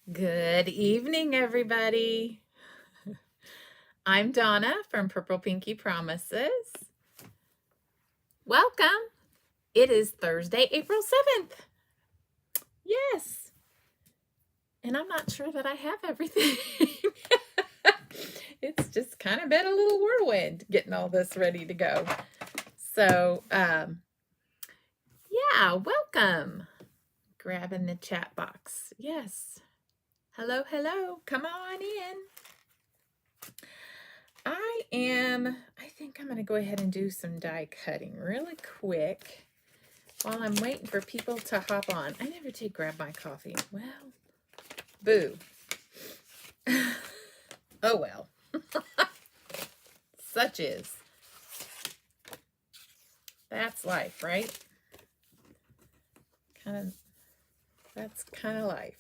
Good evening, everybody. I'm Donna from Purple Pinky Promises. Welcome. It is Thursday, April 7th. Yes. And I'm not sure that I have everything. It's just kind of been a little whirlwind getting all this ready to go. So, yeah, welcome. Grabbing the chat box. Yes. Hello, hello. Come on in. I think I'm going to go ahead and do some die cutting really quick while I'm waiting for people to hop on. I never did grab my coffee. Well, boo. Oh well. Such is. That's life, right? That's kind of life.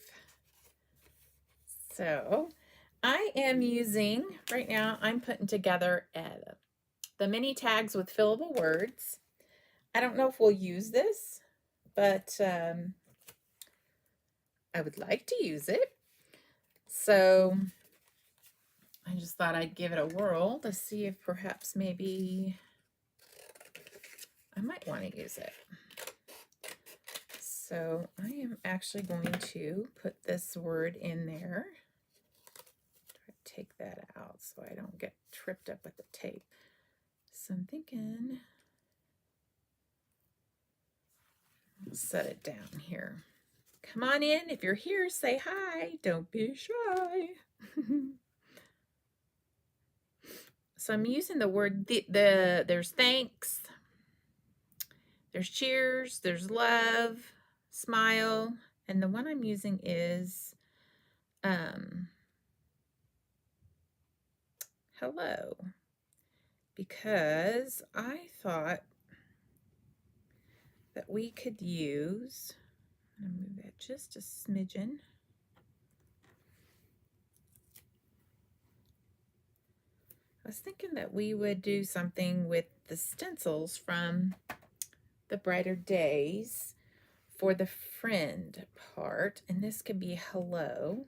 So I am using, right now I'm putting together the mini tags with fillable words. I don't know if we'll use this, but I would like to use it. So I just thought I'd give it a whirl to see if perhaps maybe I might want to use it. So I am actually going to put this word in there. Take that out so I don't get tripped up with the tape. So I'm thinking I'll set it down here. Come on in. If you're here, say hi. Don't be shy. So I'm using the word, there's thanks, there's cheers, there's love, smile, and the one I'm using is hello, because I thought that we could use, I'm going to move that just a smidgen. I was thinking that we would do something with the stencils from the Brighter Days for the friend part, and this could be hello.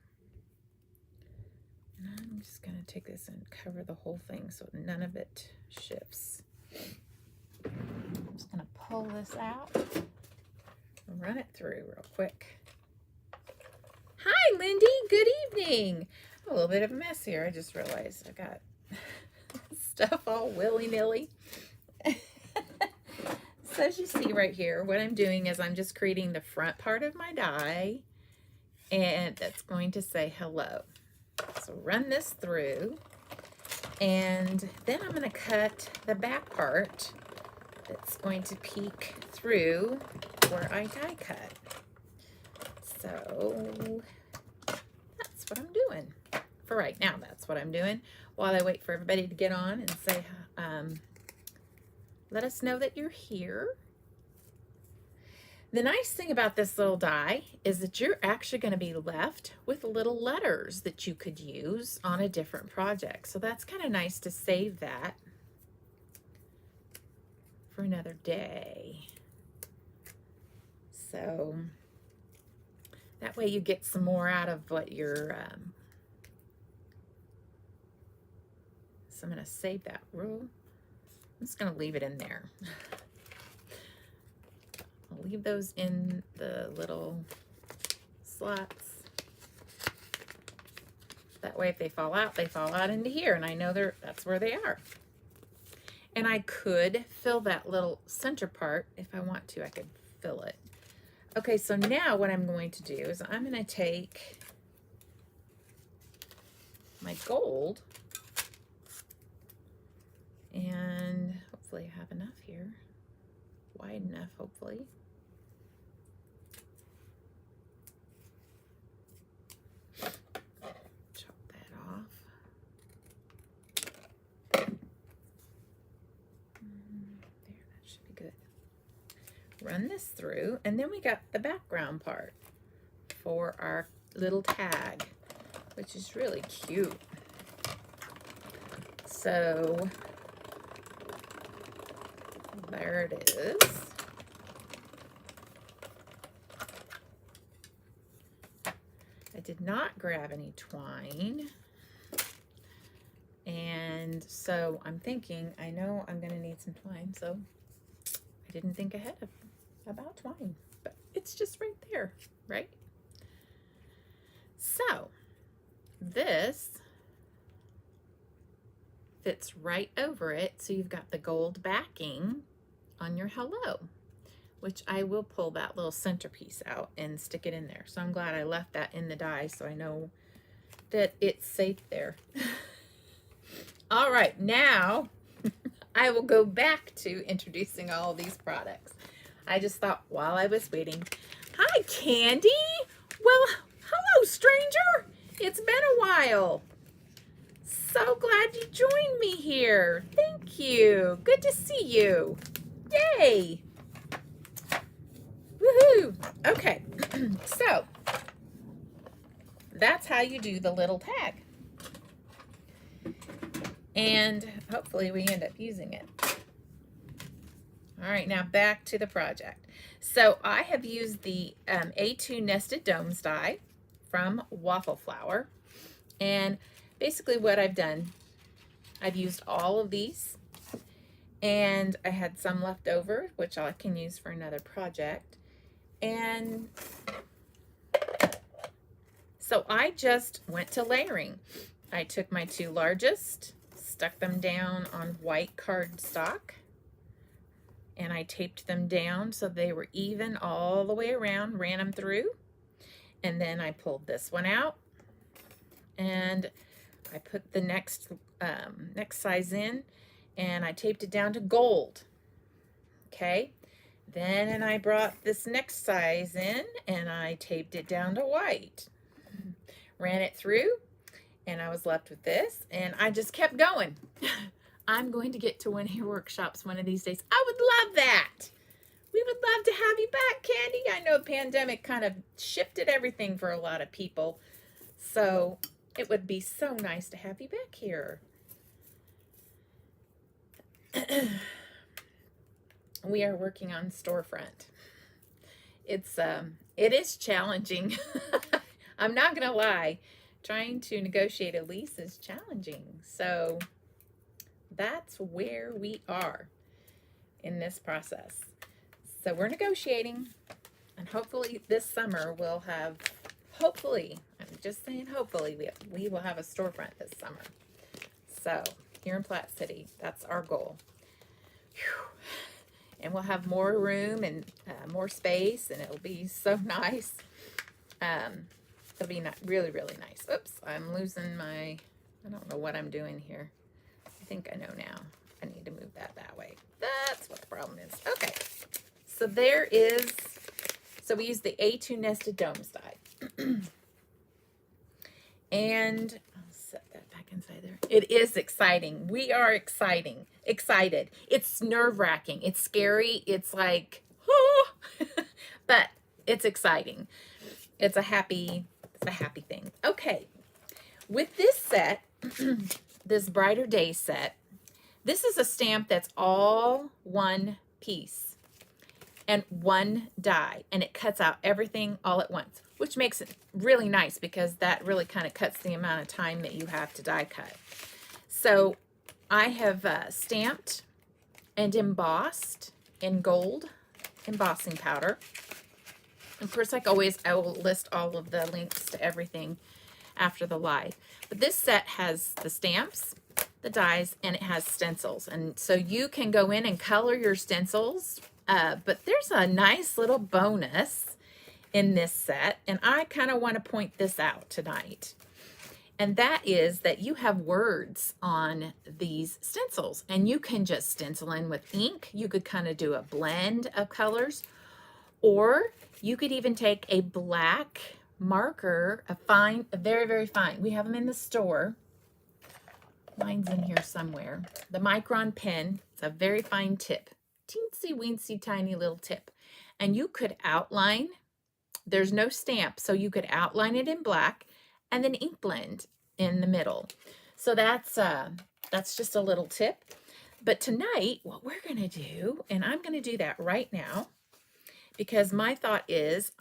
And I'm just going to take this and cover the whole thing so none of it shifts. I'm just going to pull this out and run it through real quick. Hi, Lindy. Good evening. A little bit of a mess here. I just realized I got stuff all willy-nilly. So as you see right here, what I'm doing is I'm just creating the front part of my die, and that's going to say hello. So run this through, and then I'm going to cut the back part that's going to peek through where I die cut. So that's what I'm doing. For right now, that's what I'm doing while I wait for everybody to get on and say, let us know that you're here. The nice thing about this little die is that you're actually going to be left with little letters that you could use on a different project. So that's kind of nice to save that for another day. So that way you get some more out of what you're, so I'm going to save that rule. I'm just going to leave it in there. I'll leave those in the little slots. That way if they fall out into here, and I know that's where they are. And I could fill that little center part if I want to. I could fill it. Okay, so now what I'm going to do is I'm going to take my gold, and hopefully I have enough here, wide enough hopefully. Chop that off. There, that should be good. Run this through, and then we got the background part for our little tag, which is really cute. So there it is. I did not grab any twine. And so I'm thinking, I know I'm going to need some twine, so I didn't think ahead about twine, but it's just right there, right? So this fits right over it, so you've got the gold backing on your hello, which I will pull that little centerpiece out and stick it in there. So I'm glad I left that in the die so I know that it's safe there. All right, now I will go back to introducing all these products. I just thought while I was waiting, hi Candy. Well, hello stranger. It's been a while. So glad you joined me here. Thank you. Good to see you. Yay. Woohoo. Okay, so that's how you do the little tag. And hopefully we end up using it. All right, now back to the project. So I have used the A2 Nested Domes die from Waffle Flower. And basically what I've done, I've used all of these. And I had some left over, which I can use for another project. And so I just went to layering. I took my two largest, stuck them down on white cardstock, and I taped them down so they were even all the way around, ran them through, and then I pulled this one out, and I put the next size in, and I taped it down to gold. Okay, then I brought this next size in, and I taped it down to white, ran it through, and I was left with this, and I just kept going. I'm going to get to one of your workshops one of these days. I would love that. We would love to have you back, Candy. I know the pandemic kind of shifted everything for a lot of people, so it would be so nice to have you back here. We are working on storefront. It is challenging. I'm not gonna lie. Trying to negotiate a lease is challenging. So that's where we are in this process. So we're negotiating, and hopefully this summer we'll have, hopefully, I'm just saying hopefully, we will have a storefront this summer. So here in Platte City, that's our goal. Whew. And we'll have more room and more space, and it'll be so nice. It'll be really, really nice. Oops, I'm losing my, I don't know what I'm doing here. I think I know now. I need to move that way. That's what the problem is. Okay, so there is, so we use the A2 Nested Domes die. And I'll set that back inside there. It is exciting. We are excited. It's nerve-wracking. It's scary. It's like, oh, but it's exciting. It's a happy thing. Okay, with this set, this Brighter Day set, this is a stamp that's all one piece and one die, and it cuts out everything all at once, which makes it really nice because that really kind of cuts the amount of time that you have to die cut. So I have stamped and embossed in gold embossing powder. Of course, like always, I will list all of the links to everything after the live. But this set has the stamps, the dies, and it has stencils. And so you can go in and color your stencils. But there's a nice little bonus in this set, and I kind of want to point this out tonight. And that is that you have words on these stencils, and you can just stencil in with ink. You could kind of do a blend of colors, or you could even take a black marker, a very, very fine. We have them in the store. Mine's in here somewhere. The Micron pen. It's a very fine tip. Teensy weensy tiny little tip. And you could outline. There's no stamp, so you could outline it in black and then ink blend in the middle. So that's just a little tip. But tonight, what we're going to do, and I'm going to do that right now, because my thought is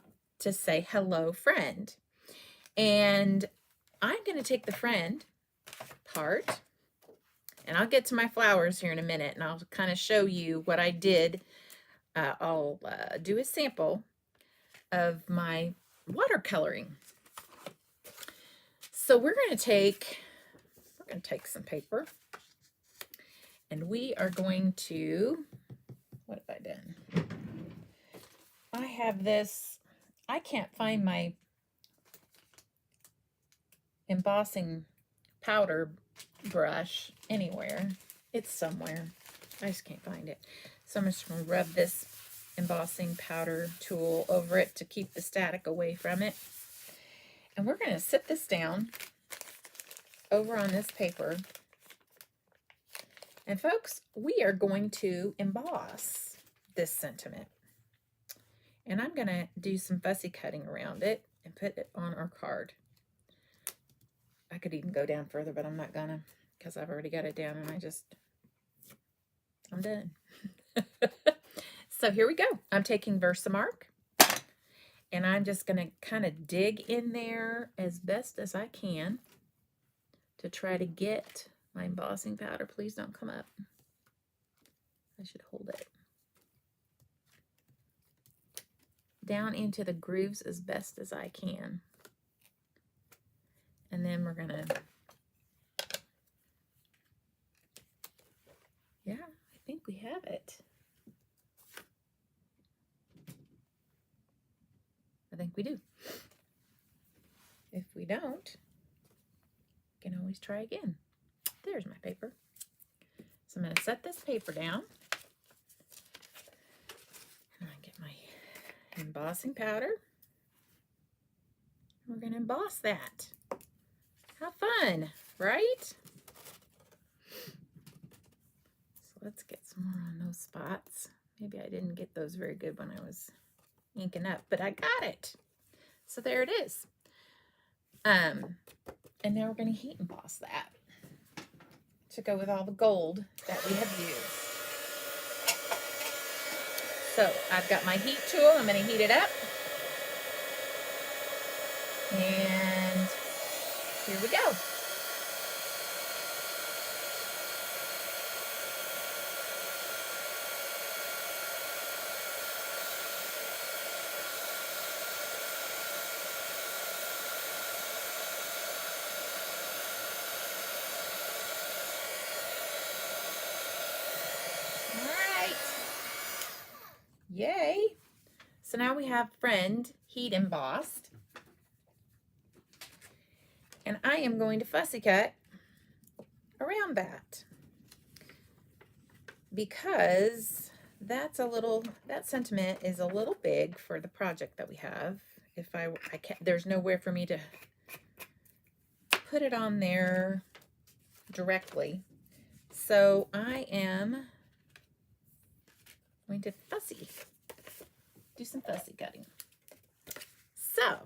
to say hello friend. And I'm going to take the friend part, and I'll get to my flowers here in a minute, and I'll kind of show you what I did. I'll do a sample of my watercoloring. So we're going to take some paper, and we are going to, what have I done? I have this, I can't find my embossing powder brush anywhere. It's somewhere. I just can't find it. So I'm just going to rub this embossing powder tool over it to keep the static away from it. And we're going to sit this down over on this paper. And folks, we are going to emboss this sentiment. And I'm going to do some fussy cutting around it and put it on our card. I could even go down further, but I'm not gonna, because I've already got it down and I'm done. So here we go. I'm taking VersaMark, and I'm just gonna kind of dig in there as best as I can to try to get my embossing powder. Please don't come up. I should hold it down into the grooves as best as I can. And then we're gonna, yeah, I think we have it. I think we do. If we don't, we can always try again. There's my paper. So I'm gonna set this paper down. And I get my embossing powder. We're gonna emboss that. How fun, right? So let's get some more on those spots. Maybe I didn't get those very good when I was inking up, but I got it. So there it is. And now we're going to heat emboss that to go with all the gold that we have used. So I've got my heat tool. I'm going to heat it up. And here we go. All right. Yay. So now we have friend heat embossed. And I am going to fussy cut around that because that sentiment is a little big for the project that we have. If I can't, there's nowhere for me to put it on there directly. So I am going to do some fussy cutting. So,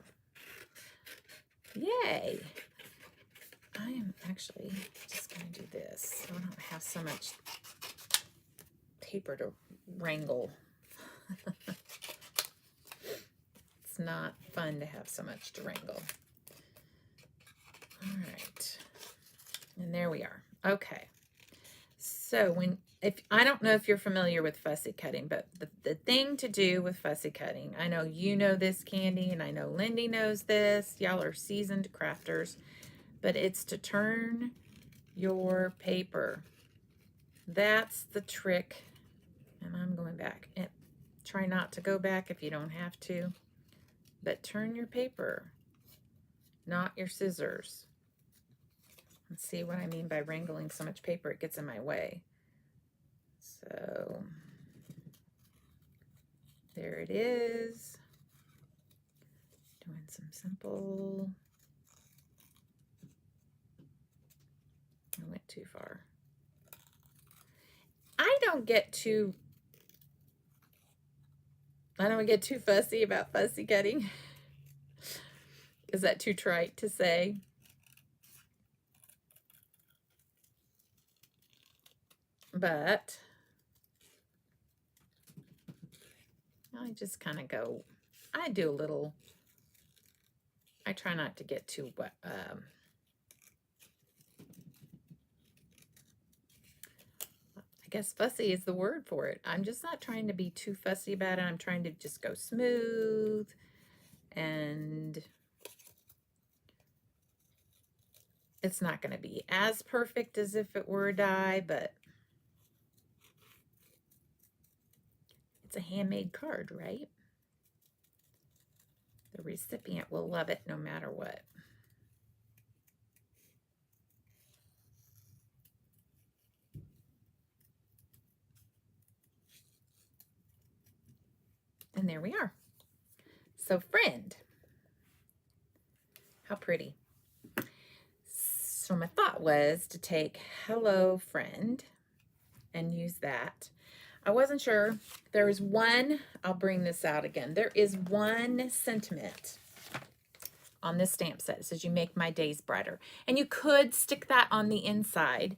yay. I am actually just going to do this. I don't have so much paper to wrangle. It's not fun to have so much to wrangle. All right. And there we are. Okay. So I don't know if you're familiar with fussy cutting, but the thing to do with fussy cutting, I know you know this, Candy, and I know Lindy knows this. Y'all are seasoned crafters. But it's to turn your paper. That's the trick. And I'm going back. And try not to go back if you don't have to. But turn your paper, not your scissors. Let's see what I mean by wrangling so much paper it gets in my way. So there it is. Doing some simple. I went too far. I don't get too fussy about fussy cutting. Is that too trite to say? But I just kind of go, I I try not to get too wet. I guess fussy is the word for it. I'm just not trying to be too fussy about it. I'm trying to just go smooth, and it's not going to be as perfect as if it were a die, but it's a handmade card, right? The recipient will love it no matter what. And there we are. So friend, how pretty. So my thought was to take hello friend and use that. I wasn't sure. There is one, I'll bring this out again. There is one sentiment on this stamp set. It says, you make my days brighter. And you could stick that on the inside.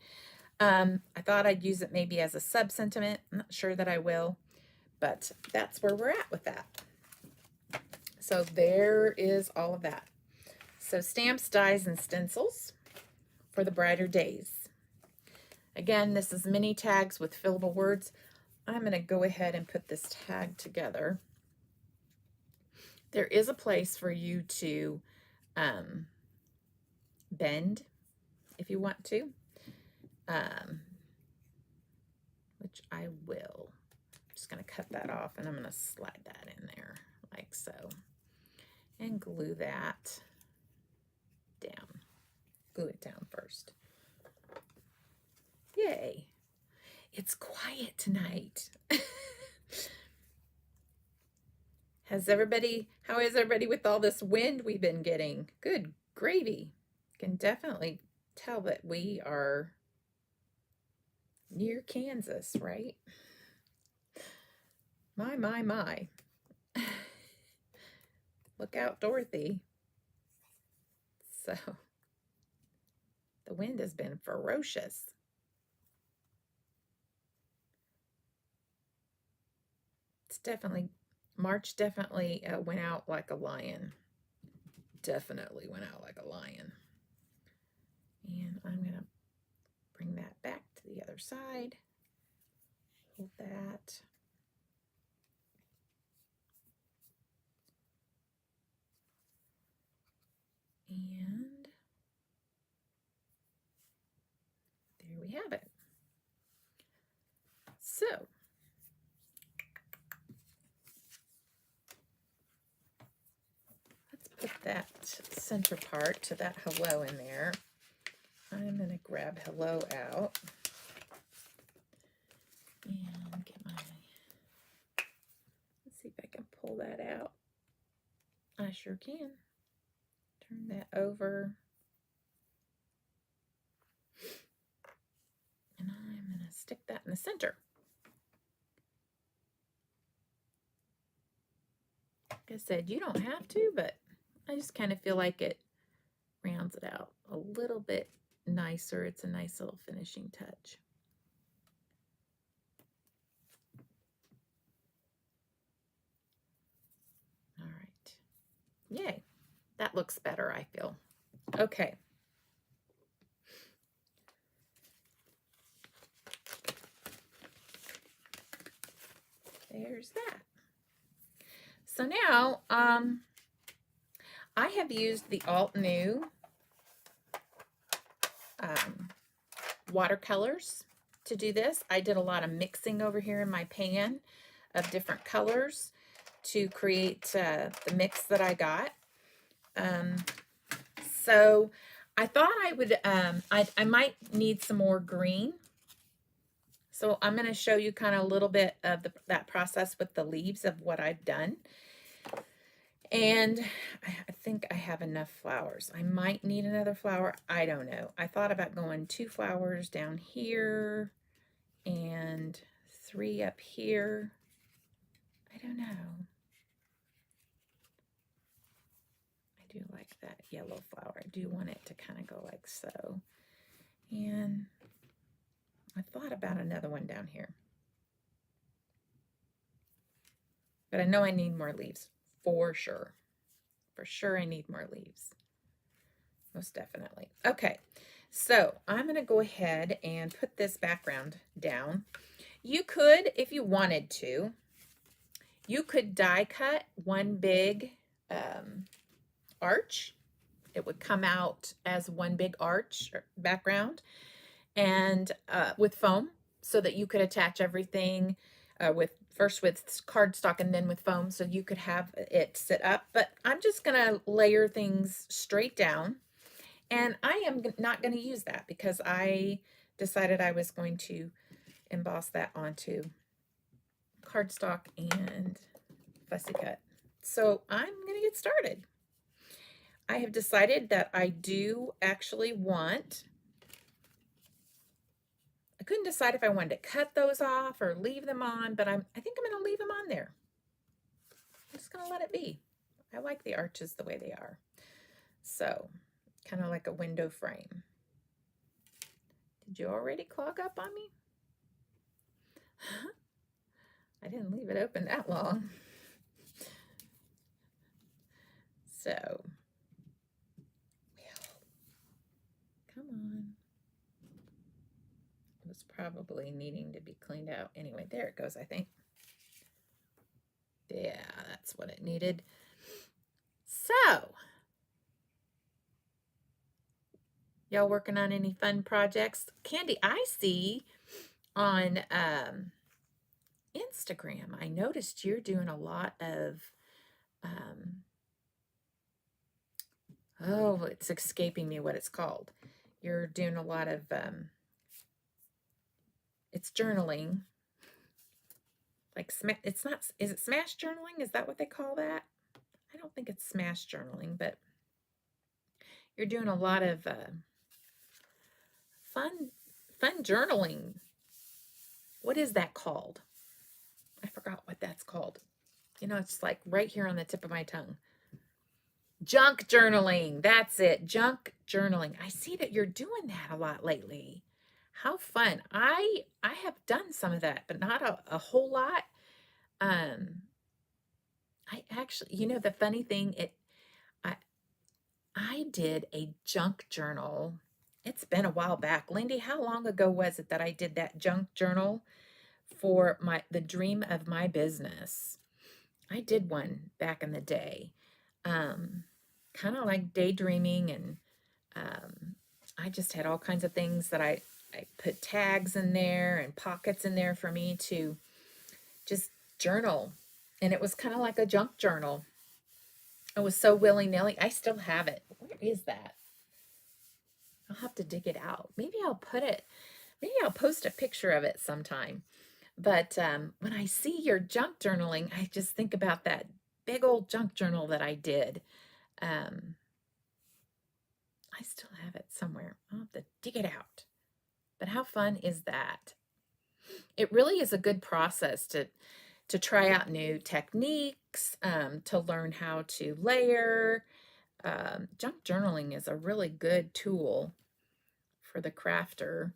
I thought I'd use it maybe as a sub-sentiment. I'm not sure that I will, but that's where we're at with that. So there is all of that. So stamps, dies, and stencils for the brighter days. Again, this is mini tags with fillable words. I'm going to go ahead and put this tag together. There is a place for you to bend if you want to, which I will. I'm just going to cut that off, and I'm going to slide that in there like so, and glue that down. Glue it down first. Yay. It's quiet tonight. How is everybody with all this wind we've been getting? Good gravy. Can definitely tell that we are near Kansas, right? My. Look out, Dorothy. So the wind has been ferocious. It's definitely, March definitely went out like a lion. Definitely went out like a lion. And I'm going to bring that back to the other side. Hold that. And there we have it. So let's put that center part to that hello in there. I'm going to grab hello out and get my, let's see if I can pull that out. I sure can. Turn that over. And I'm going to stick that in the center. Like I said, you don't have to, but I just kind of feel like it rounds it out a little bit nicer. It's a nice little finishing touch. All right. Yay. That looks better, I feel. Okay. There's that. So now, I have used the Altenew watercolors to do this. I did a lot of mixing over here in my pan of different colors to create the mix that I got. So I thought I would, I might need some more green. So I'm going to show you kind of a little bit of that process with the leaves of what I've done. And I think I have enough flowers. I might need another flower. I don't know. I thought about going 2 flowers down here and 3 up here. I don't know. I do like that yellow flower. I do want it to kind of go like so. And I thought about another one down here. But I know I need more leaves for sure. For sure I need more leaves. Most definitely. Okay, so I'm going to go ahead and put this background down. You could, if you wanted to, you could die cut one big arch. It would come out as one big arch or background, and with foam, so that you could attach everything first with cardstock and then with foam, so you could have it sit up. But I'm just gonna layer things straight down, and I am not going to use that because I decided I was going to emboss that onto cardstock and Fussy Cut. So I'm going to get started. I have decided that I do actually want, I couldn't decide if I wanted to cut those off or leave them on, but I think I'm going to leave them on there. I'm just going to let it be. I like the arches the way they are. So kind of like a window frame. Did you already clog up on me? I didn't leave it open that long. So, well, come on. It was probably needing to be cleaned out. Anyway, there it goes, I think. Yeah, that's what it needed. So, y'all working on any fun projects? Candy, I see on Instagram, I noticed you're doing a lot of, oh, it's escaping me what it's called. You're doing a lot of, it's journaling. Like, it's not, is it smash journaling? Is that what they call that? I don't think it's smash journaling, but you're doing a lot of fun journaling. What is that called? I forgot what that's called. You know, it's like right here on the tip of my tongue. Junk journaling. That's it. Junk journaling. I see that you're doing that a lot lately. How fun. I have done some of that, but not a whole lot. I actually, you know, the funny thing, I did a junk journal. It's been a while back. Lindy, how long ago was it that I did that junk journal for the dream of my business? I did one back in the day. Kind of like daydreaming, and I just had all kinds of things that I put tags in there and pockets in there for me to just journal. And it was kind of like a junk journal. It was so willy-nilly. I still have it. Where is that? I'll have to dig it out. Maybe I'll post a picture of it sometime. But when I see your junk journaling, I just think about that big old junk journal that I did. I still have it somewhere. I'll have to dig it out. But how fun is that? It really is a good process to try out new techniques, to learn how to layer. Junk journaling is a really good tool for the crafter.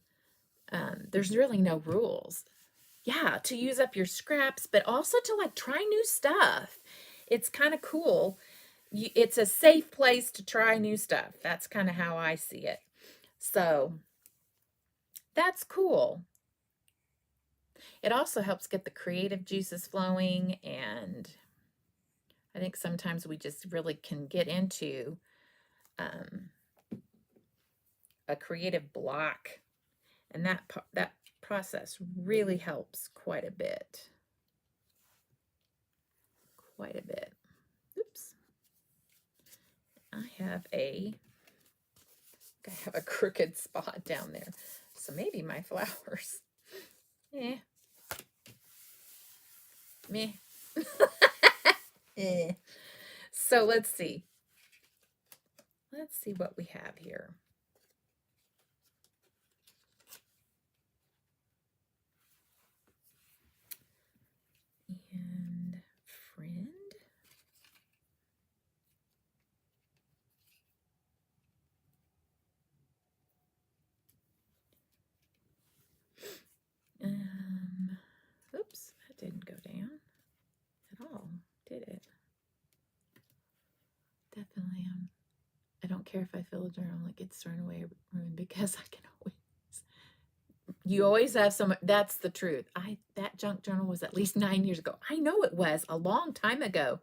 There's really no rules. Yeah, to use up your scraps, but also to like try new stuff. It's kind of cool. It's a safe place to try new stuff. That's kind of how I see it. So that's cool. It also helps get the creative juices flowing, and I think sometimes we just really can get into a creative block, and that process really helps quite a bit. Quite a bit. Oops. I have a crooked spot down there, so maybe my flowers. Meh. So let's see. Let's see what we have here. And friend. Oops, that didn't go down at all, did it? don't care if I fill a journal, it gets thrown away or ruined because I can always, you always have some, that's the truth. That junk journal was at least 9 years ago. I know it was a long time ago.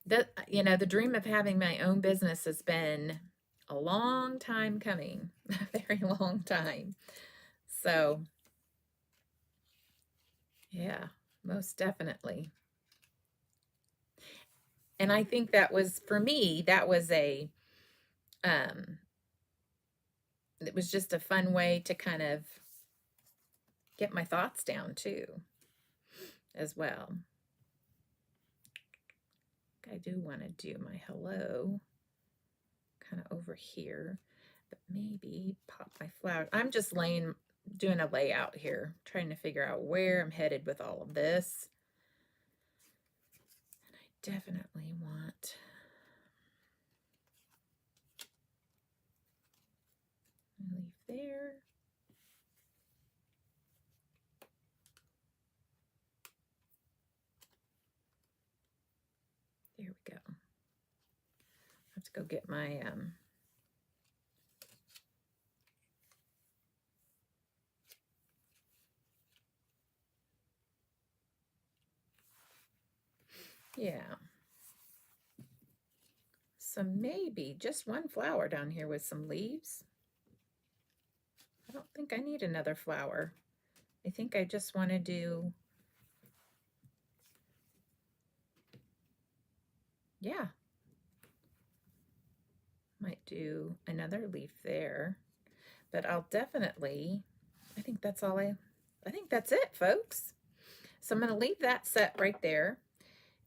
That, you know, the dream of having my own business has been a long time coming, a very long time. So, yeah, most definitely. And I think that was, for me, that was it was just a fun way to kind of get my thoughts down too, as well. I do want to do my hello kind of over here, but maybe pop my flower. I'm just doing a layout here, trying to figure out where I'm headed with all of this. And I definitely want a leaf there. There we go. I have to go get my yeah. So maybe just one flower down here with some leaves. I don't think I need another flower. I think I just want to do, yeah. Might do another leaf there, but I'll definitely, I think that's it, folks. So I'm going to leave that set right there,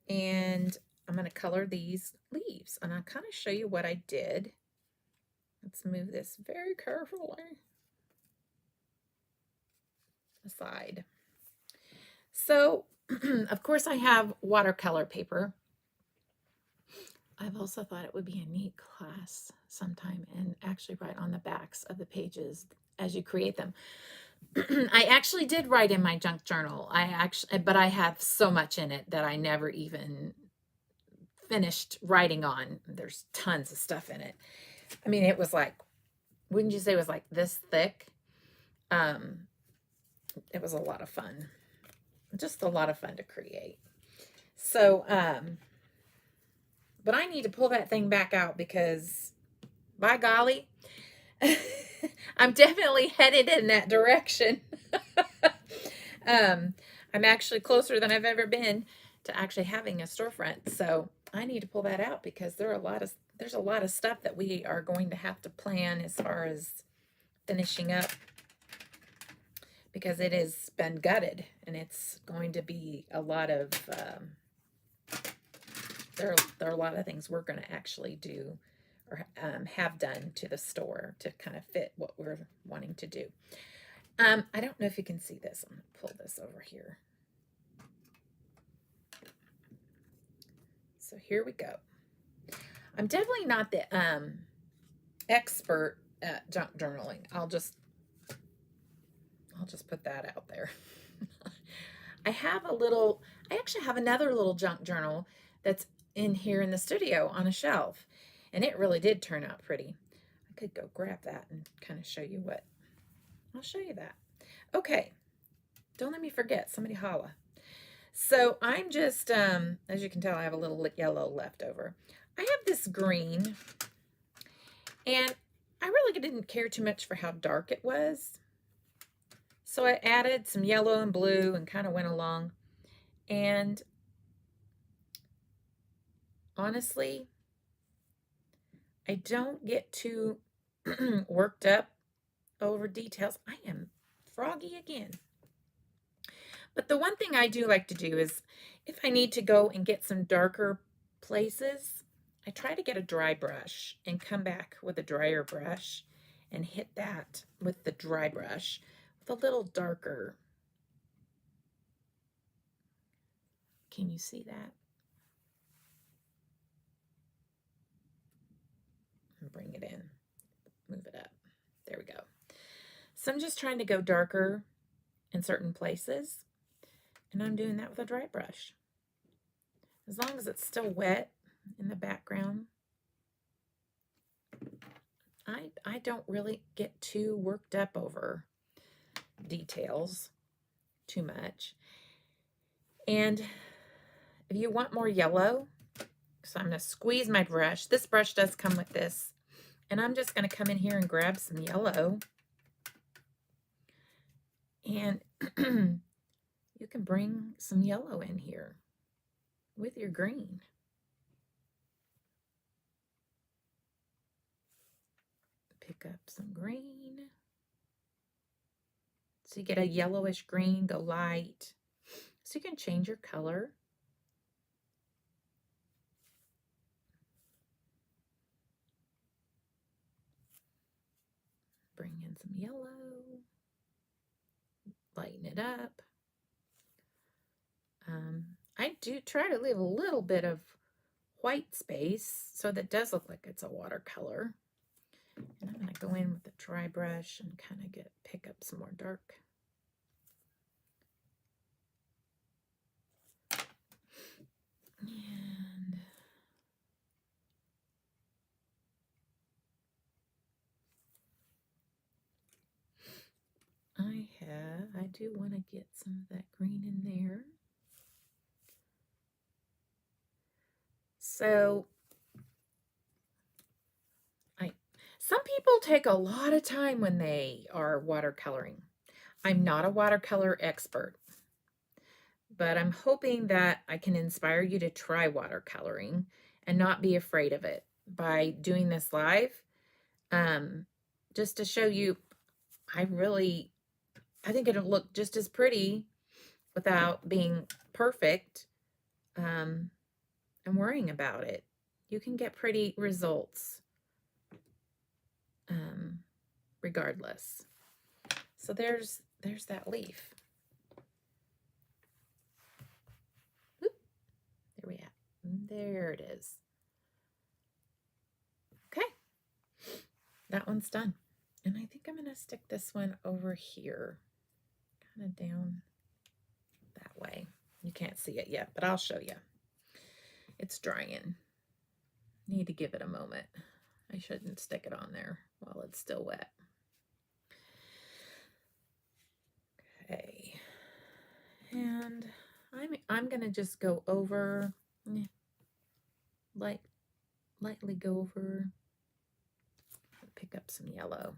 and I'm going to color these leaves, and I'll kind of show you what I did. Let's move this very carefully aside. So, of course, I have watercolor paper. I've also thought it would be a neat class sometime and actually write on the backs of the pages as you create them. I actually did write in my junk journal. But I have so much in it that I never even finished writing on. There's tons of stuff in it. I mean, it was like, wouldn't you say it was like this thick? It was a lot of fun. Just a lot of fun to create. So, but I need to pull that thing back out because, by golly, I'm definitely headed in that direction. I'm actually closer than I've ever been to actually having a storefront. So I need to pull that out because there's a lot of stuff that we are going to have to plan as far as finishing up, because it has been gutted and it's going to be a lot of there are a lot of things we're going to actually do or have done to the store to kind of fit what we're wanting to do. I don't know if you can see this. I'm going to pull this over here. So here we go. I'm definitely not the expert at junk journaling. I'll just put that out there. I actually have another little junk journal that's in here in the studio on a shelf, and it really did turn out pretty. I could go grab that and kind of show you what. I'll show you that. Okay, don't let me forget. Somebody holla. So I'm just, as you can tell, I have a little yellow left over. I have this green, and I really didn't care too much for how dark it was. So I added some yellow and blue and kind of went along. And honestly, I don't get too worked up over details. I am froggy again. But the one thing I do like to do is, if I need to go and get some darker places, I try to get a dry brush and come back with a drier brush and hit that with the dry brush with a little darker. Can you see that? And bring it in, move it up. There we go. So I'm just trying to go darker in certain places, and I'm doing that with a dry brush. As long as it's still wet in the background. I don't really get too worked up over details too much. And if you want more yellow, so I'm going to squeeze my brush. This brush does come with this. And I'm just going to come in here and grab some yellow. And you can bring some yellow in here with your green. Pick up some green. So you get a yellowish green, go light. So you can change your color. Bring in some yellow. Lighten it up. I do try to leave a little bit of white space so that it does look like it's a watercolor. And I'm going to go in with the dry brush and kind of pick up some more dark. And I do want to get some of that green in there. So some people take a lot of time when they are watercoloring. I'm not a watercolor expert, but I'm hoping that I can inspire you to try watercoloring and not be afraid of it by doing this live. Just to show you, I think it'll look just as pretty without being perfect and worrying about it. You can get pretty results regardless. So there's that leaf. Oop, there we are. There it is. Okay, that one's done. And I think I'm going to stick this one over here, kind of down that way. You can't see it yet, but I'll show you. It's drying. Need to give it a moment. I shouldn't stick it on there while it's still wet. Okay. And I'm going to just go over, lightly go over, pick up some yellow.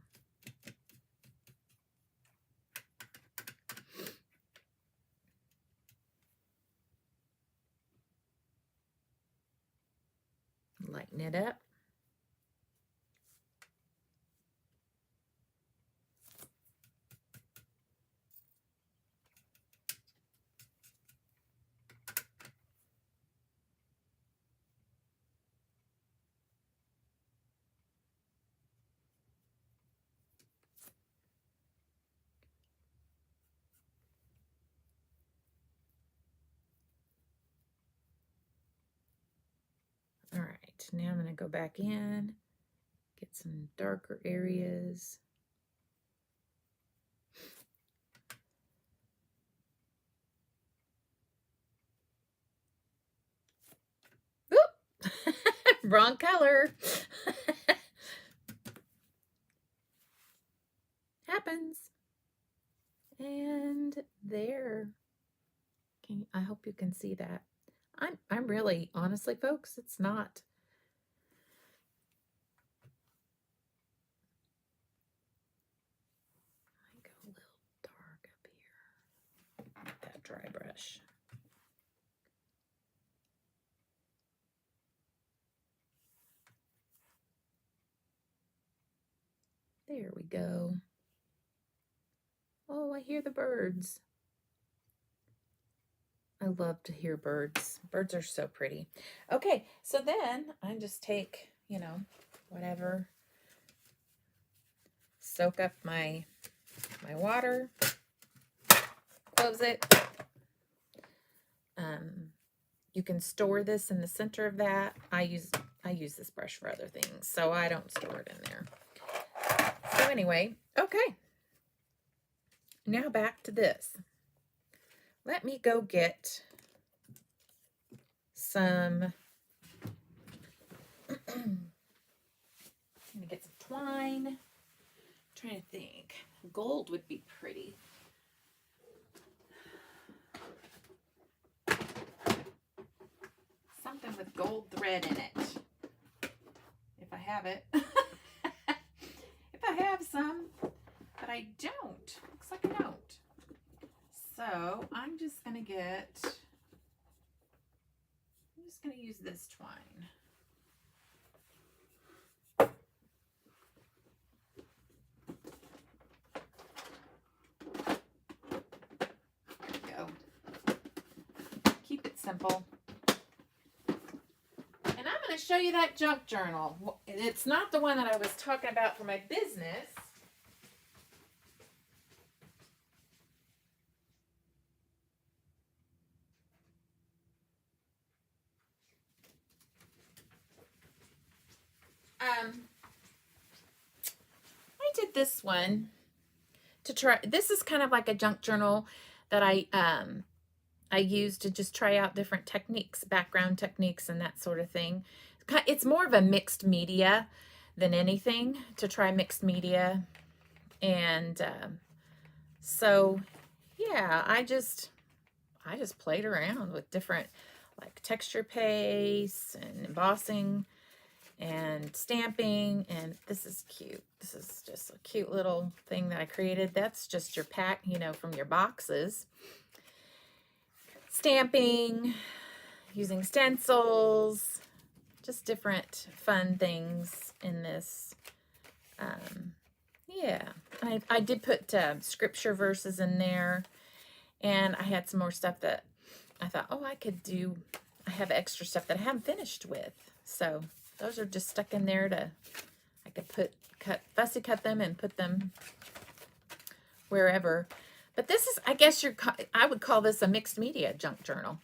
Lighten it up. All right, now I'm going to go back in, get some darker areas. Oop! Wrong color. Happens. And there. I hope you can see that. I'm really, honestly, folks, it's not. I go a little dark up here with that dry brush. There we go. Oh, I hear the birds. I love to hear birds. Birds are so pretty. Okay, so then I just take, whatever, soak up my water, close it. You can store this in the center of that. I use this brush for other things, so I don't store it in there. So anyway, okay. Now back to this. Let me go get some, I'm going to get some twine. I'm trying to think. Gold would be pretty. Something with gold thread in it. If I have it. If I have some, but I don't. Looks like I don't. So I'm just going to use this twine. There we go. Keep it simple. And I'm going to show you that junk journal. It's not the one that I was talking about for my business. I did this one to try. This is kind of like a junk journal that I use to just try out different techniques, background techniques and that sort of thing. It's more of a mixed media than anything, to try mixed media. And so yeah, I just played around with different like texture paste and embossing and stamping, and this is cute. This is just a cute little thing that I created. That's just your pack, you know, from your boxes. Stamping, using stencils, just different fun things in this. Yeah, I did put scripture verses in there, and I had some more stuff that I thought, oh, I have extra stuff that I haven't finished with. So those are just stuck in there I could fussy cut them and put them wherever. But this is, I guess I would call this a mixed media junk journal.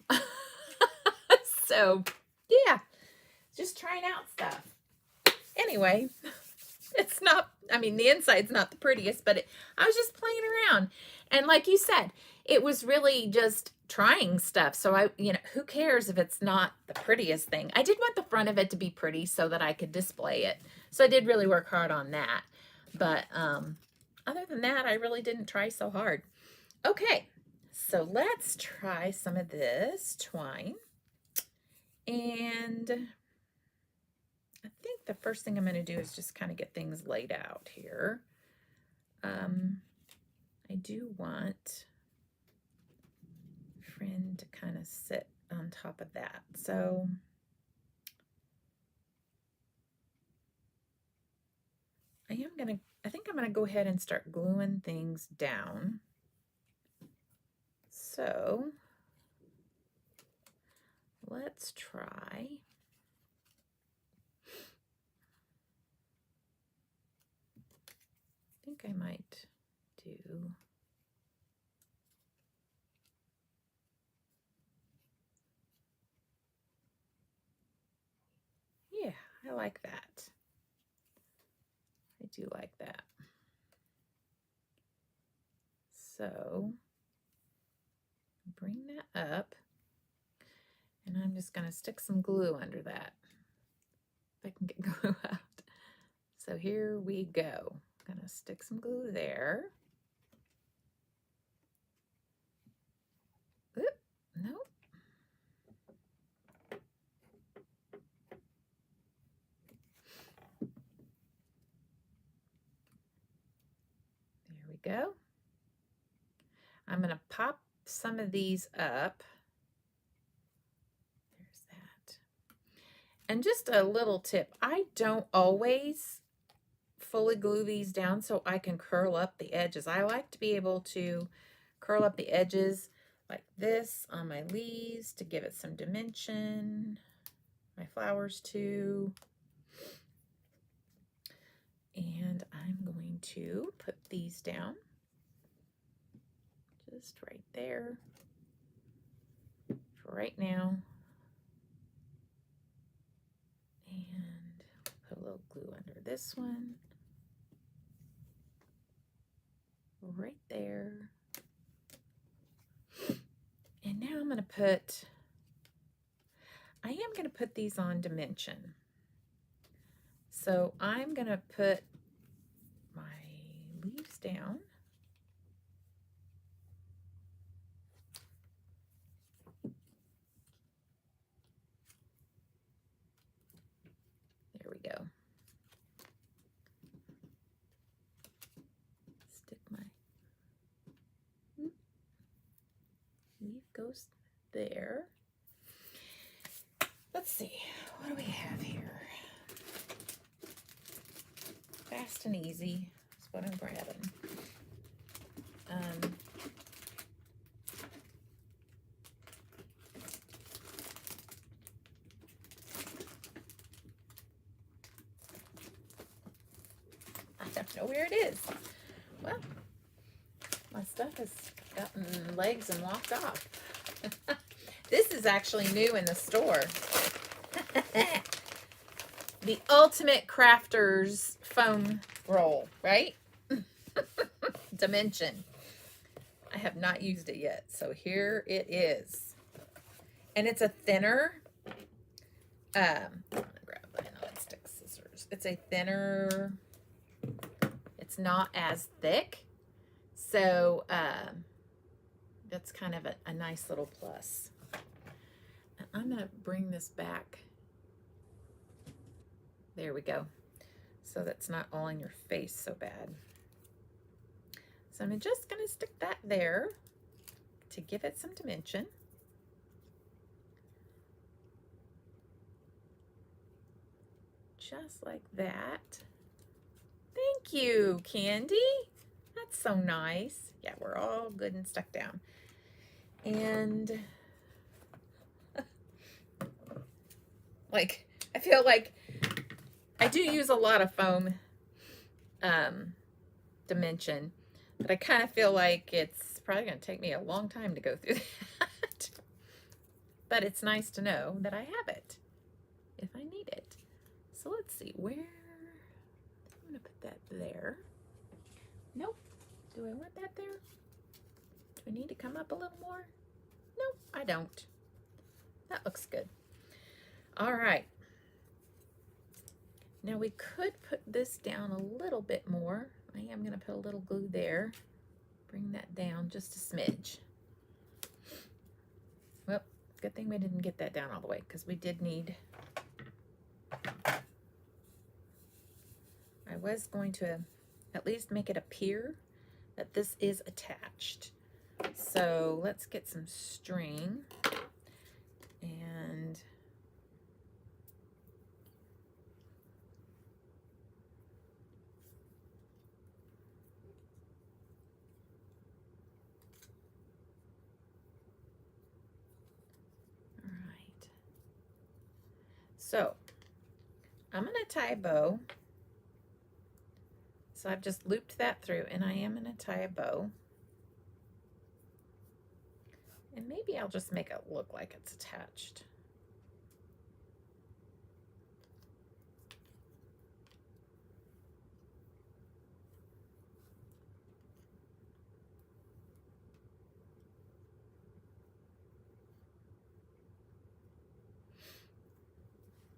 So yeah, just trying out stuff. Anyway, it's not, I mean, the inside's not the prettiest, but I was just playing around. And like you said, it was really just trying stuff. So who cares if it's not the prettiest thing? I did want the front of it to be pretty so that I could display it. So I did really work hard on that. But other than that, I really didn't try so hard. Okay, so let's try some of this twine. And I think the first thing I'm going to do is just kind of get things laid out here. I do want friend to kind of sit on top of that. So I think I'm going to go ahead and start gluing things down. So let's try. I think I might do. Yeah, I like that. I do like that. So bring that up, and I'm just going to stick some glue under that. If I can get glue out. So here we go. I'm going to stick some glue there. Oop, nope. There we go. I'm going to pop some of these up. There's that. And just a little tip, I don't always fully glue these down so I can curl up the edges. I like to be able to curl up the edges like this on my leaves to give it some dimension. My flowers too. And I'm going to put these down just right there for right now. And put a little glue under this one. Right there. And now I'm going to put, I am going to put these on dimension. So I'm going to put leaves down. There we go. Stick my leaf goes there. Let's see, what do we have here? Fast and easy is what I'm grabbing. I don't know where it is. Well, my stuff has gotten legs and walked off. This is actually new in the store. The Ultimate Crafters foam roll, right? Dimension. I have not used it yet, so here it is. And it's a thinner, I'm gonna grab my non-stick scissors. It's a thinner, it's not as thick, so that's kind of a nice little plus. And I'm gonna bring this back. There we go. So that's not all in your face so bad. So I'm just gonna stick that there to give it some dimension. Just like that. Thank you, Candy. That's so nice. Yeah, we're all good and stuck down. And like, I feel like I do use a lot of foam dimension, but I kind of feel like it's probably going to take me a long time to go through that. But it's nice to know that I have it if I need it. So let's see, where, I'm going to put that there. Nope. Do I want that there? Do I need to come up a little more? Nope, I don't. That looks good. All right. Now we could put this down a little bit more. I am going to put a little glue there. Bring that down just a smidge. Well, good thing we didn't get that down all the way because we did need... I was going to at least make it appear that this is attached. So let's get some string and all right. So I'm going to tie a bow. So I've just looped that through and I am going to tie a bow. And maybe I'll just make it look like it's attached.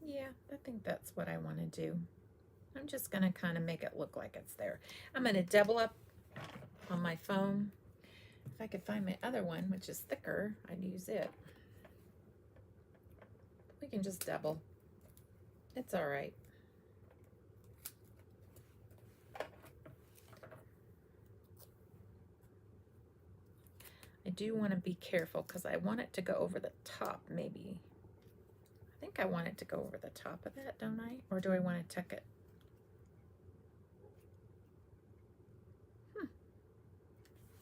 Yeah, I think that's what I want to do. I'm just going to kind of make it look like it's there. I'm going to double up on my foam. If I could find my other one, which is thicker, I'd use it. We can just double. It's all right. I do want to be careful because I want it to go over the top, maybe. I think I want it to go over the top of that, don't I? Or do I want to tuck it?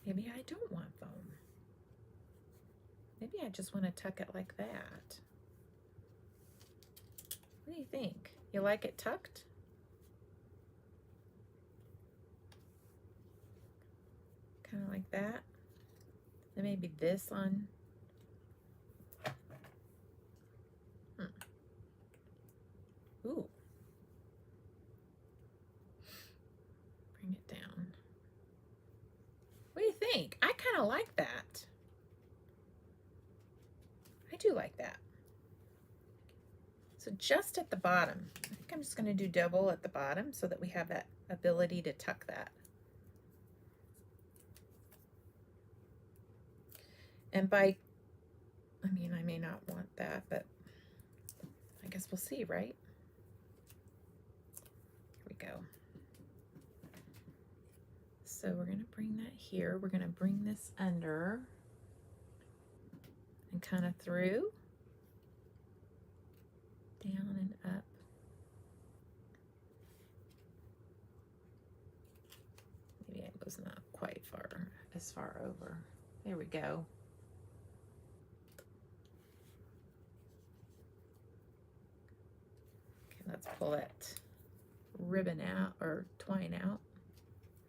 Maybe I don't want foam. Maybe I just want to tuck it like that. What do you think? You like it tucked? Kind of like that. Then maybe this on. Ooh. Bring it down. What do you think? I kind of like that. I do like that. So just at the bottom, I think I'm just going to do double at the bottom so that we have that ability to tuck that. And by, I mean, I may not want that, but I guess we'll see, right? Here we go. So we're going to bring that here. We're going to bring this under and kind of through, down and up. Maybe it was not quite as far over. There we go. Okay, let's pull that ribbon out or twine out.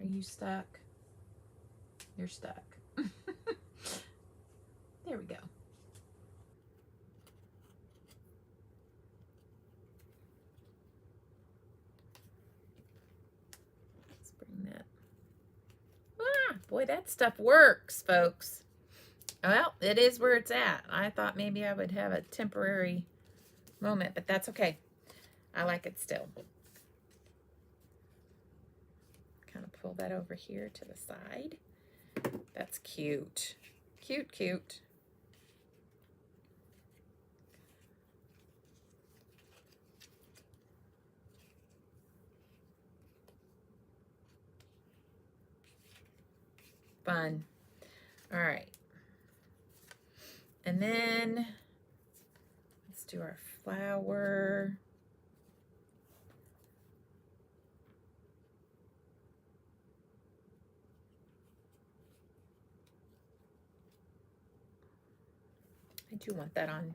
Are you stuck? You're stuck. There we go. Let's bring that. Ah, boy, that stuff works, folks. Well, it is where it's at. I thought maybe I would have a temporary moment, but that's okay. I like it still. Kind of pull that over here to the side. That's cute. Cute, cute. Fun. All right. And then let's do our flower. I do want that on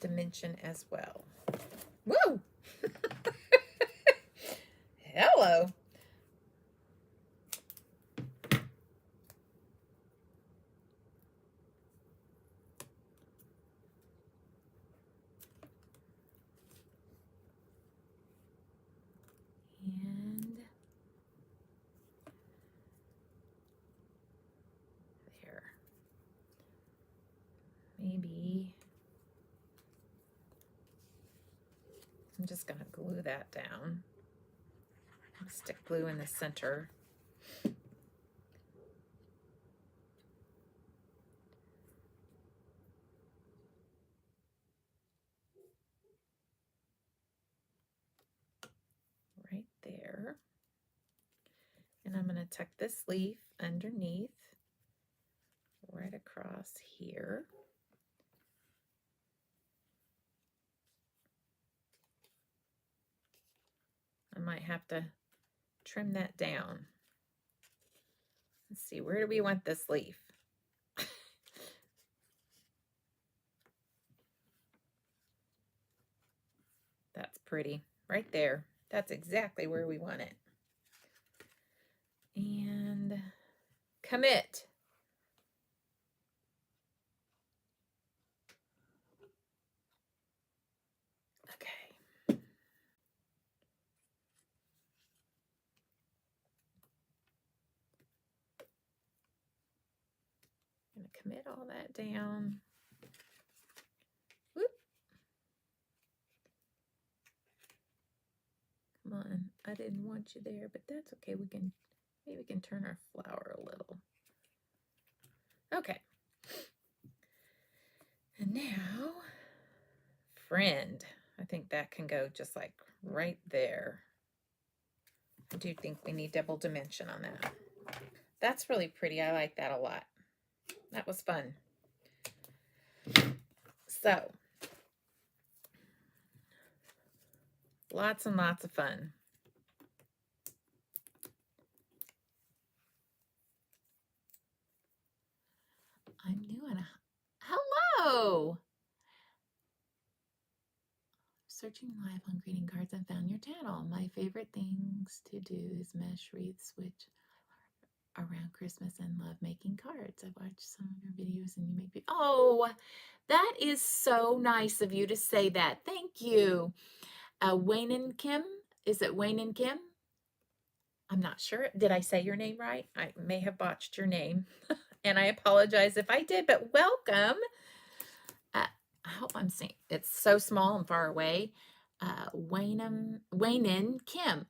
dimension as well. Woo! Hello. And there. Maybe I'm just going to glue that down. Stick glue in the center. Right there. And I'm going to tuck this leaf underneath, right across here. I might have to trim that down. Let's see, where do we want this leaf? That's pretty, right there. That's exactly where we want it. And commit. Okay. I'm going to commit all that down. Whoop. Come on, I didn't want you there, but that's okay. Maybe we can turn our flower a little. Okay. And now, friend. I think that can go just like right there. I do think we need double dimension on that. That's really pretty. I like that a lot. That was fun. So, lots and lots of fun. I'm new and hello. Searching live on greeting cards and found your channel. My favorite things to do is mesh wreaths, which around Christmas, and love making cards. I've watched some of your videos and you make me. Oh, that is so nice of you to say that. Thank you. Wayne and Kim. Is it Wayne and Kim? I'm not sure. Did I say your name right? I may have botched your name. And I apologize if I did, but welcome. I hope I'm saying it's so small and far away. Wayne and Kim.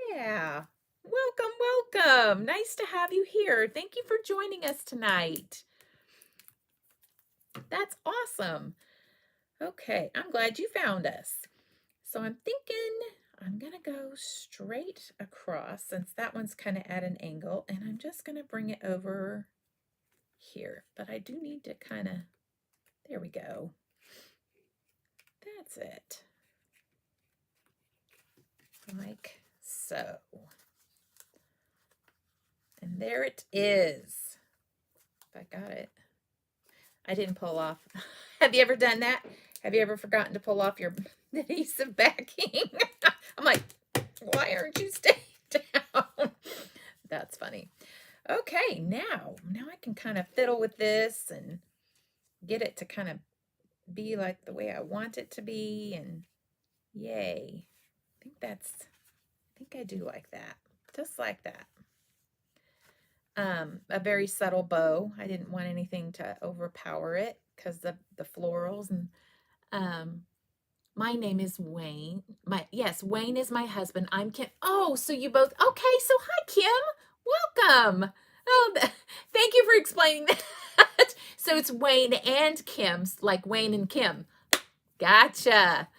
Yeah. Welcome, welcome. Nice to have you here. Thank you for joining us tonight. That's awesome. Okay, I'm glad you found us. So I'm thinking I'm going to go straight across since that one's kind of at an angle, and I'm just going to bring it over here. But I do need to kind of, there we go. That's it. Like so. And there it is. If I got it. I didn't pull off. Have you ever done that? Have you ever forgotten to pull off your adhesive backing? I'm like, why aren't you staying down? That's funny. Okay, now I can kind of fiddle with this and get it to kind of be like the way I want it to be, and yay. I think I do like that. Just like that. A very subtle bow. I didn't want anything to overpower it because of the florals. And my name is Wayne. Yes, Wayne is my husband. I'm Kim. Oh, so you both, okay, so hi, Kim. Welcome. Oh, thank you for explaining that. So it's Wayne and Kim's, like Wayne and Kim. Gotcha.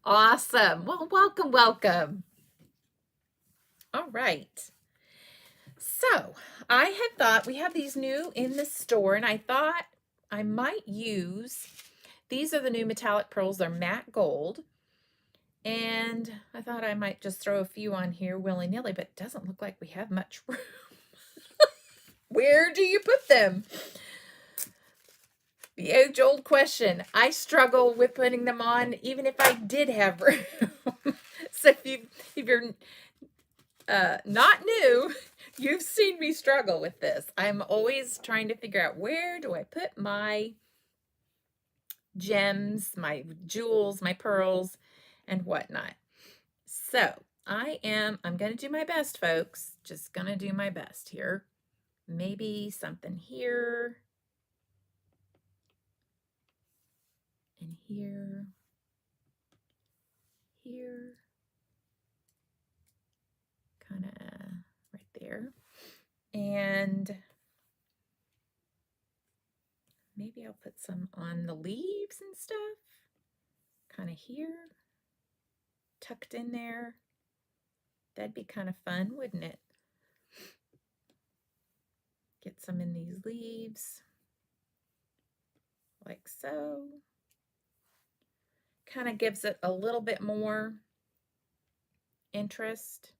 Awesome. Well, welcome, welcome. All right. So I had thought, we have these new in the store, and I thought I might use, these are the new metallic pearls. They're matte gold. And I thought I might just throw a few on here willy-nilly, but it doesn't look like we have much room. Where do you put them? The age-old question. I struggle with putting them on, even if I did have room. So if you're not new, you've seen me struggle with this. I'm always trying to figure out, where do I put my gems, my jewels, my pearls, and whatnot. So I'm going to do my best, folks. Just going to do my best here. Maybe something here and here, kind of right there. And maybe I'll put some on the leaves and stuff, kind of here, tucked in there. That'd be kind of fun, wouldn't it? Get some in these leaves, like so. Kind of gives it a little bit more interest.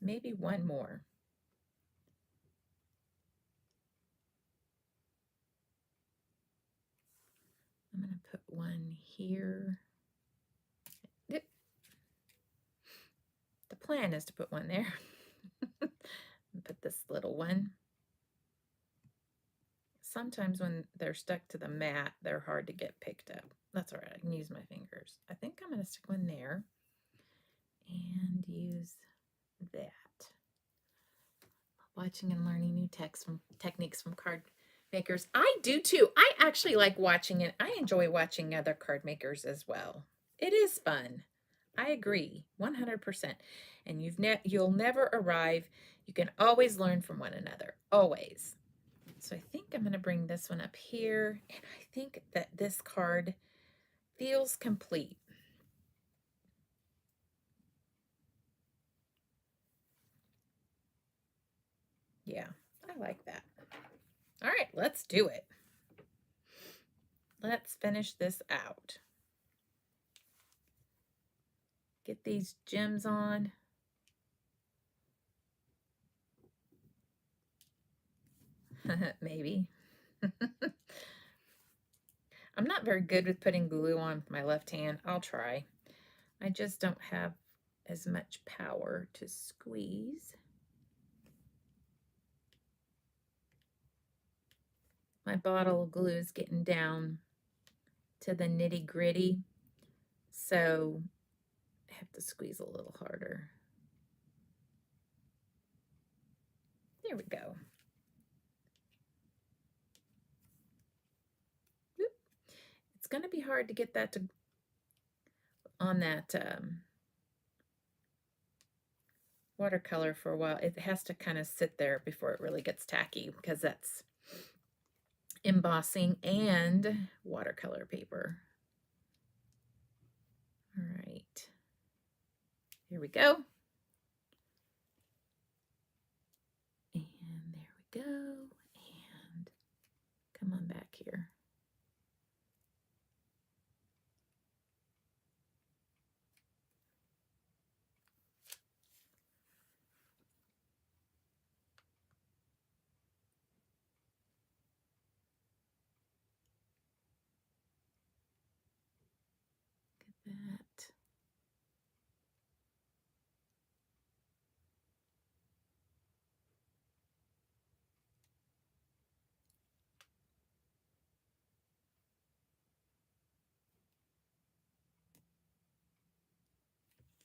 Maybe one more. I'm going to put one here. Yep. The plan is to put one there. Put this little one. Sometimes when they're stuck to the mat, they're hard to get picked up. That's all right. I can use my fingers. I think I'm going to stick one there and use that. Watching and learning new techniques from card makers. I do too. I actually like watching it. I enjoy watching other card makers as well. It is fun. I agree 100%. And you'll never arrive. You can always learn from one another. Always. So I think I'm going to bring this one up here. And I think that this card feels complete. Yeah, I like that. All right, let's do it. Let's finish this out. Get these gems on. Maybe. I'm not very good with putting glue on my left hand. I'll try. I just don't have as much power to squeeze. My bottle of glue is getting down to the nitty-gritty, so I have to squeeze a little harder. There we go. going to be hard to get that to on that watercolor for a while. It has to kind of sit there before it really gets tacky, because that's embossing and watercolor paper. All right, here we go. And there we go. And come on back here. That.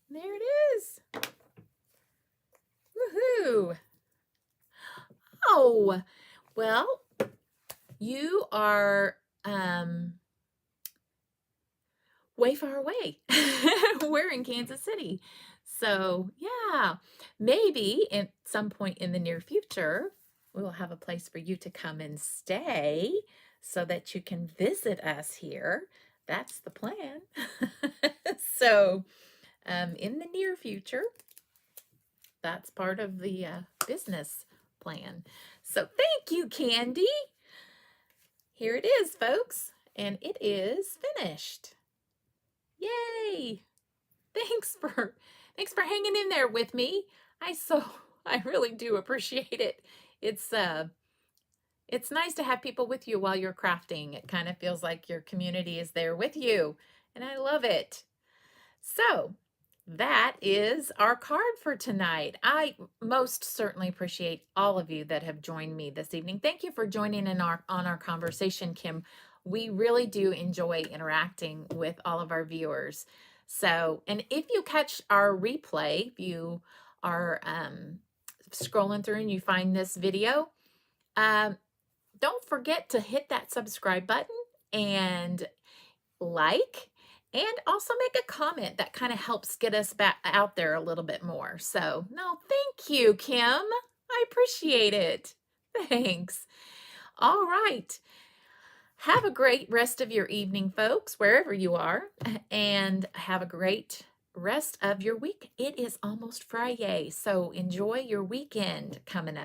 There it is. Woohoo! Oh, well, you are way far away. We're in Kansas City. So yeah, maybe at some point in the near future, we will have a place for you to come and stay so that you can visit us here. That's the plan. So in the near future, that's part of the business plan. So thank you, Candy. Here it is, folks, and it is finished. Yay! Thanks for hanging in there with me. I really do appreciate it. It's nice to have people with you while you're crafting. It kind of feels like your community is there with you, and I love it. So that is our card for tonight. I most certainly appreciate all of you that have joined me this evening. Thank you for joining in on our conversation, Kim. We really do enjoy interacting with all of our viewers. So, and if you catch our replay, if you are scrolling through and you find this video, don't forget to hit that subscribe button and like, and also make a comment. That kind of helps get us back out there a little bit more. So, no, thank you, Kim. I appreciate it. Thanks. All right. Have a great rest of your evening, folks, wherever you are, and have a great rest of your week. It is almost Friday, so enjoy your weekend coming up.